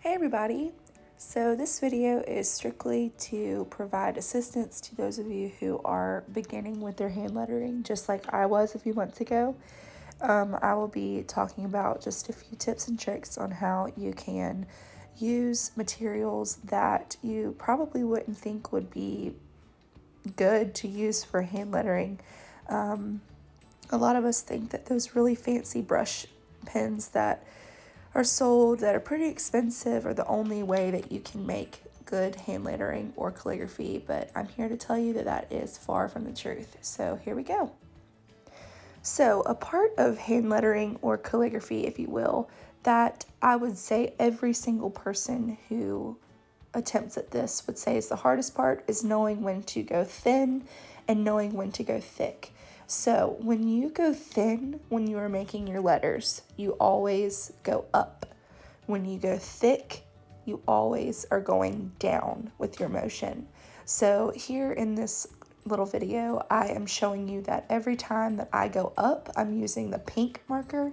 Hey everybody! So this video is strictly to provide assistance to those of you who are beginning with their hand lettering, just like I was a few months ago. I will be talking about just a few tips and tricks on how you can use materials that you probably wouldn't think would be good to use for hand lettering. A lot of us think that those really fancy brush pens that are sold that are pretty expensive are the only way that you can make good hand lettering or calligraphy, but I'm here to tell you that that is far from the truth. So here we go. So a part of hand lettering or calligraphy, if you will, that I would say every single person who attempts at this would say is the hardest part is knowing when to go thin and knowing when to go thick. So when you go thin, when you are making your letters, you always go up. When you go thick, you always are going down with your motion. So here in this little video, I am showing you that every time that I go up, I'm using the pink marker,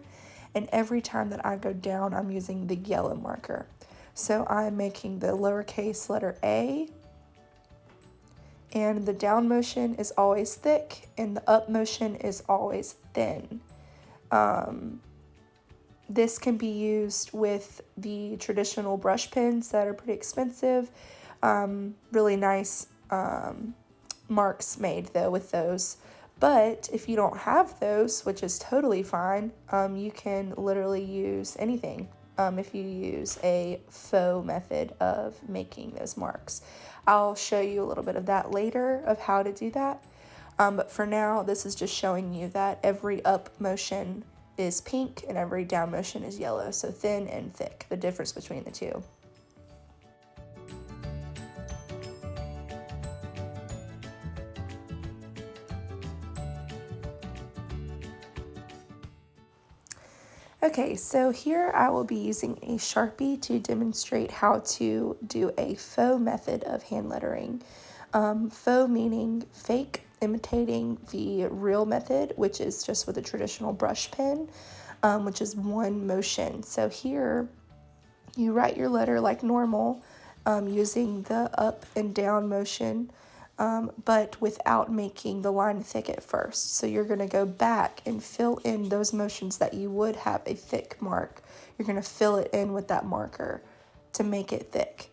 and every time that I go down, I'm using the yellow marker. So I'm making the lowercase letter A, and the down motion is always thick, and the up motion is always thin. This can be used with the traditional brush pens that are pretty expensive. Really nice marks made though with those. But if you don't have those, which is totally fine, you can literally use anything if you use a faux method of making those marks. I'll show you a little bit of that later of how to do that. But for now, this is just showing you that every up motion is pink and every down motion is yellow. So thin and thick, the difference between the two. Okay, so here I will be using a Sharpie to demonstrate how to do a faux method of hand lettering. Faux meaning fake, imitating the real method, which is just with a traditional brush pen, which is one motion. So here you write your letter like normal, using the up and down motion, but without making the line thick at first. So you're going to go back and fill in those motions that you would have a thick mark. You're going to fill it in with that marker to make it thick.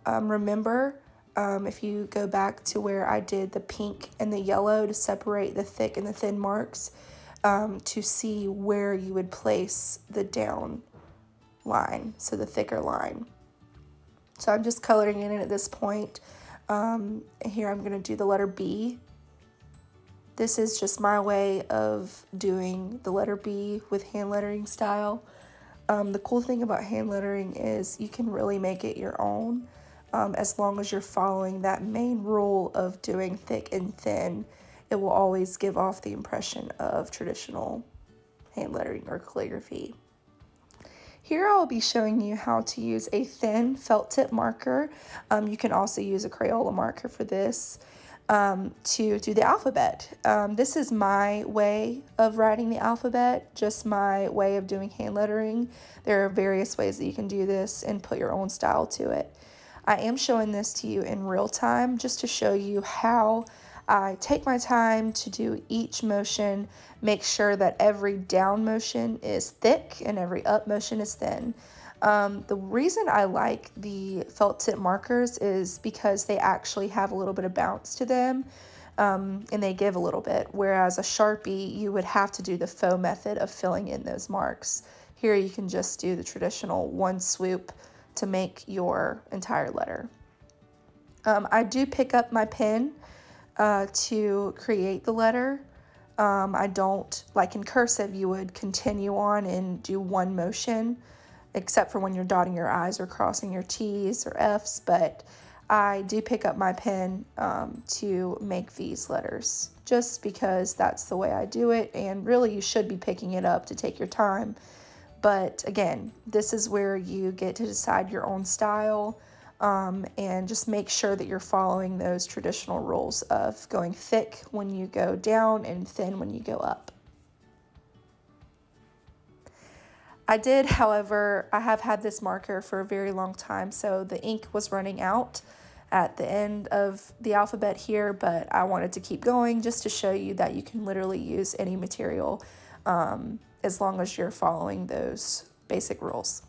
Remember, if you go back to where I did the pink and the yellow to separate the thick and the thin marks, to see where you would place the down line, so the thicker line. So I'm just coloring in it at this point. Here I'm going to do the letter B. This is just my way of doing the letter B with hand lettering style. The cool thing about hand lettering is you can really make it your own, as long as you're following that main rule of doing thick and thin. It will always give off the impression of traditional hand lettering or calligraphy. Here I'll be showing you how to use a thin felt tip marker. You can also use a crayola marker for this, to do the alphabet. This is my way of writing the alphabet, just my way of doing hand lettering. There are various ways that you can do this and put your own style to it. I am showing this to you in real time just to show you how I take my time to do each motion, make sure that every down motion is thick and every up motion is thin. The reason I like the felt tip markers is because they actually have a little bit of bounce to them, and they give a little bit, whereas a Sharpie, you would have to do the faux method of filling in those marks. Here you can just do the traditional one swoop to make your entire letter. I do pick up my pen to create the letter. I don't, like in cursive, you would continue on and do one motion, except for when you're dotting your I's or crossing your T's or F's, but I do pick up my pen to make these letters, just because that's the way I do it, and really you should be picking it up to take your time. But again, this is where you get to decide your own style, and just make sure that you're following those traditional rules of going thick when you go down and thin when you go up. I did, however, I have had this marker for a very long time, so the ink was running out at the end of the alphabet here, but I wanted to keep going just to show you that you can literally use any material as long as you're following those basic rules.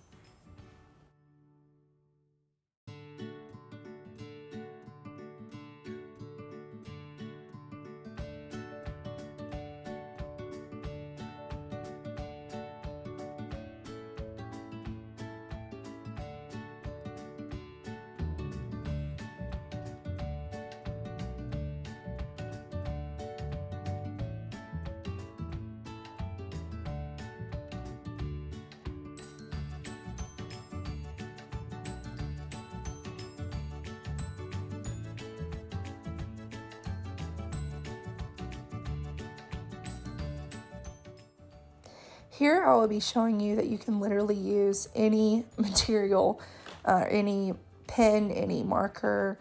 Here I will be showing you that you can literally use any material, any pen, any marker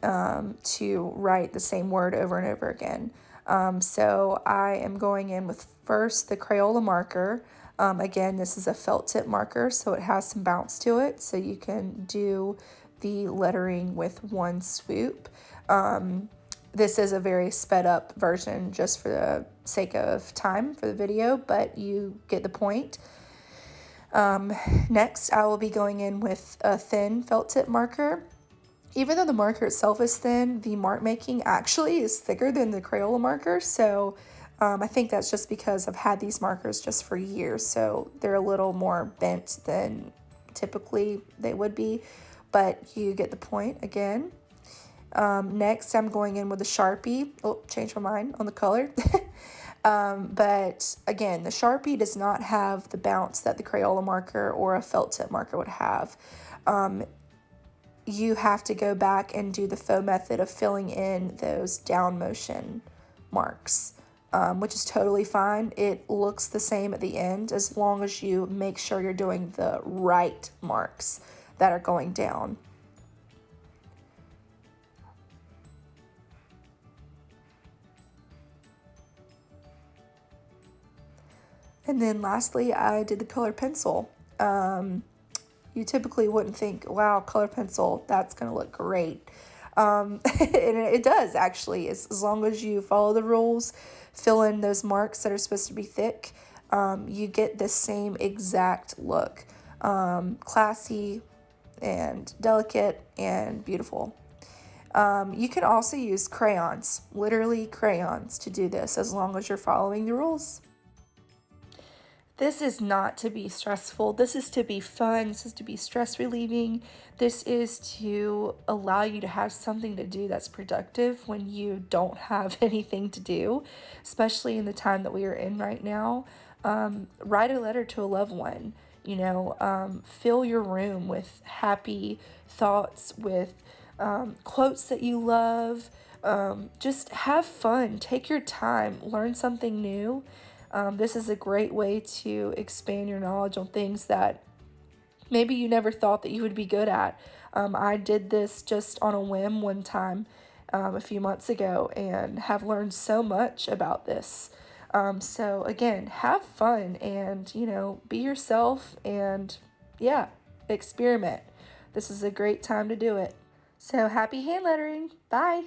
to write the same word over and over again. So I am going in with first the Crayola marker. Again, this is a felt tip marker, so it has some bounce to it, so you can do the lettering with one swoop. This is a very sped up version just for the sake of time for the video, but you get the point. Next, I will be going in with a thin felt tip marker. Even though the marker itself is thin, the mark making actually is thicker than the Crayola marker. So I think that's just because I've had these markers just for years. So they're a little more bent than typically they would be, but you get the point again. Next, I'm going in with a Sharpie. Oh, changed my mind on the color. But again, the Sharpie does not have the bounce that the Crayola marker or a felt tip marker would have. You have to go back and do the faux method of filling in those down motion marks, which is totally fine. It looks the same at the end as long as you make sure you're doing the right marks that are going down. And then lastly, I did the color pencil. You typically wouldn't think, wow, color pencil, that's going to look great. And it does actually, as long as you follow the rules, fill in those marks that are supposed to be thick, you get the same exact look. Classy and delicate and beautiful. You can also use crayons, literally crayons, to do this as long as you're following the rules. This is not to be stressful. This is to be fun. This is to be stress relieving. This is to allow you to have something to do that's productive when you don't have anything to do, especially in the time that we are in right now. Write a letter to a loved one. Fill your room with happy thoughts, with quotes that you love. Just have fun. Take your time. Learn something new. This is a great way to expand your knowledge on things that maybe you never thought that you would be good at. I did this just on a whim one time a few months ago and have learned so much about this. So again, have fun and, be yourself and yeah, experiment. This is a great time to do it. So happy hand lettering. Bye.